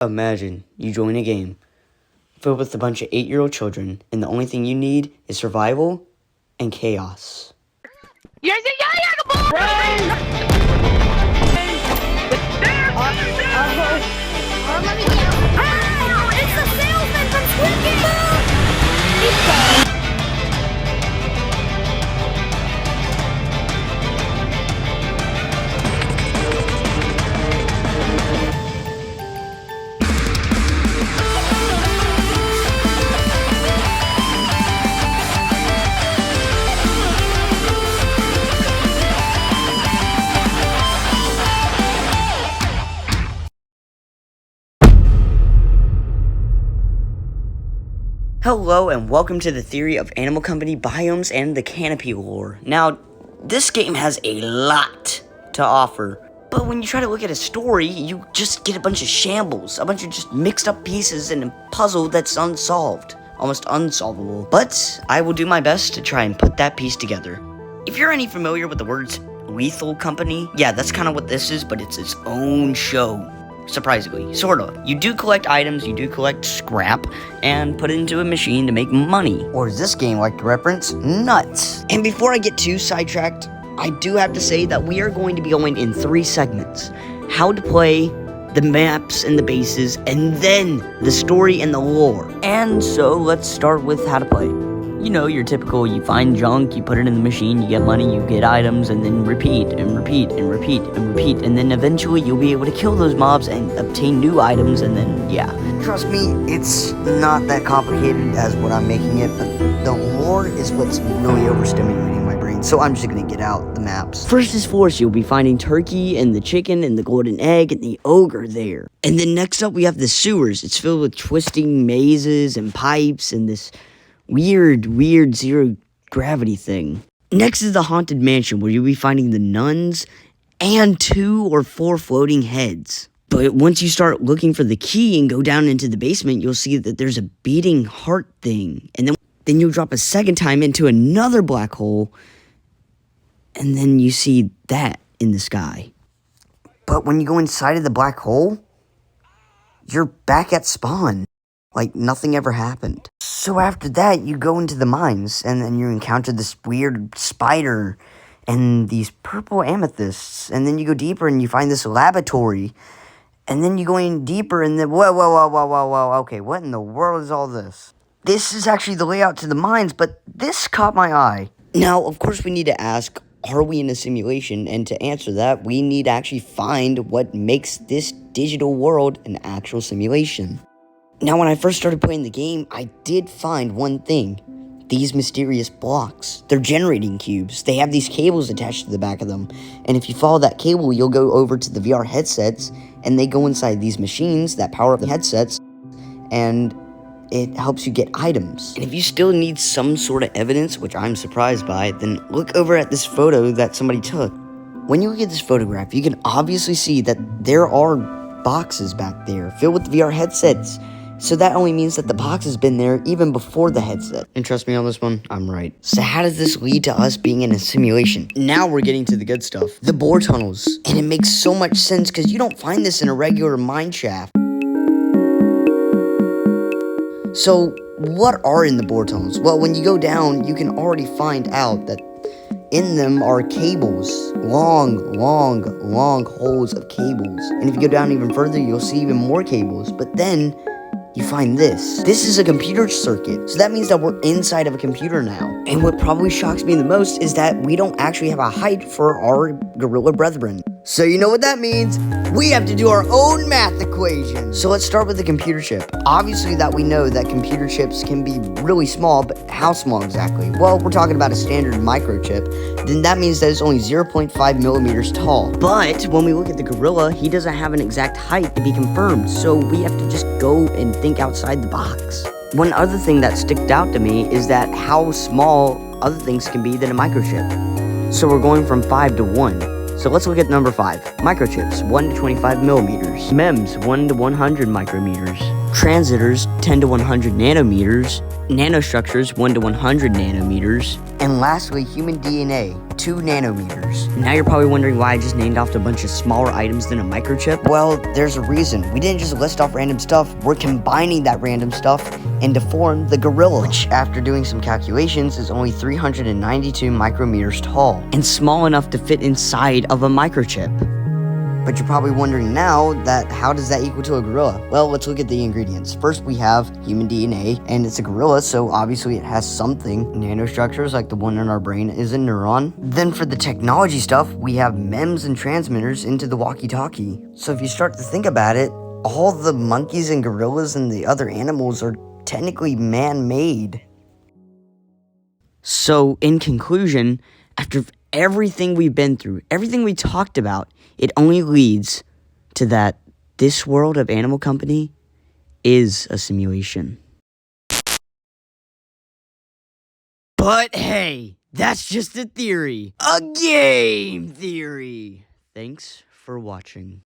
Imagine you join a game filled with a bunch of 8-year-old children, and the only thing you need is survival and chaos. It's the salesman from Squid Game! Hello and welcome to the theory of animal company, biomes, and the canopy lore. Now, this game has a lot to offer, but when you try to look at a story, you just get a bunch of shambles, a bunch of just mixed up pieces in a puzzle that's unsolved, almost unsolvable. But I will do my best to try and put that piece together. If you're any familiar with the words lethal company, yeah, that's kind of what this is, but it's its own show. Surprisingly, sort of. You do collect items, you do collect scrap, and put it into a machine to make money. Or as this game like to reference, nuts. And before I get too sidetracked, I do have to say that we are going to be going in 3 segments. How to play, the maps and the bases, and then the story and the lore. And so let's start with how to play. You know, your typical, you find junk, you put it in the machine, you get money, you get items, and then repeat, and repeat, and repeat, and repeat, and then eventually you'll be able to kill those mobs and obtain new items, and then, yeah. Trust me, it's not that complicated as what I'm making it, but the lore is what's really overstimulating my brain, so I'm just gonna get out the maps. First is forest, you'll be finding turkey, and the chicken, and the golden egg, and the ogre there. And then next up we have the sewers. It's filled with twisting mazes and pipes, and this weird zero gravity thing. Next is the haunted mansion, where you'll be finding the nuns and 2 or 4 floating heads. But once you start looking for the key and go down into the basement, you'll see that there's a beating heart thing. And then you'll drop a second time into another black hole, and then you see that in the sky. But when you go inside of the black hole, you're back at spawn. Like nothing ever happened. So after that, you go into the mines, and then you encounter this weird spider and these purple amethysts, and then you go deeper and you find this laboratory, and then you go in deeper, and then whoa, okay, what in the world is all this? This is actually the layout to the mines, but this caught my eye. Now, of course, we need to ask, are we in a simulation? And to answer that, we need to actually find what makes this digital world an actual simulation. Now, when I first started playing the game, I did find one thing. These mysterious blocks. They're generating cubes. They have these cables attached to the back of them. And if you follow that cable, you'll go over to the VR headsets, and they go inside these machines that power up the headsets, and it helps you get items. And if you still need some sort of evidence, which I'm surprised by, then look over at this photo that somebody took. When you look at this photograph, you can obviously see that there are boxes back there filled with VR headsets. So that only means that the box has been there even before the headset. And trust me on this one, I'm right. So how does this lead to us being in a simulation? Now we're getting to the good stuff. The bore tunnels. And it makes so much sense because you don't find this in a regular mine shaft. So what are in the bore tunnels? Well, when you go down, you can already find out that in them are cables. Long holes of cables. And if you go down even further, you'll see even more cables. But then you find this. This is a computer circuit. So that means that we're inside of a computer now. And what probably shocks me the most is that we don't actually have a height for our gorilla brethren. So you know what that means? We have to do our own math equation. So let's start with the computer chip. Obviously that we know that computer chips can be really small, but how small exactly? Well, we're talking about a standard microchip. Then that means that it's only 0.5 millimeters tall. But when we look at the gorilla, he doesn't have an exact height to be confirmed. So we have to just go and think outside the box. One other thing that sticked out to me is that how small other things can be than a microchip. So we're going from 5 to 1. So let's look at number 5. Microchips, 1 to 25 millimeters. MEMS, 1 to 100 micrometers. transitors 10 to 100 nanometers, nanostructures 1 to 100 nanometers, and lastly, human DNA 2 nanometers. Now you're probably wondering why I just named off a bunch of smaller items than a microchip. Well, there's a reason. We didn't just list off random stuff, we're combining that random stuff into form the gorilla, which after doing some calculations is only 392 micrometers tall and small enough to fit inside of a microchip. But you're probably wondering now that how does that equal to a gorilla? Well, let's look at the ingredients. First, we have human DNA, and it's a gorilla, so obviously it has something. Nanostructures, like the one in our brain, is a neuron. Then for the technology stuff, we have MEMS and transmitters into the walkie-talkie. So if you start to think about it, all the monkeys and gorillas and the other animals are technically man-made. So, in conclusion, after everything we've been through, everything we talked about, it only leads to that this world of Animal Company is a simulation. But hey, that's just a theory. A game theory. Thanks for watching.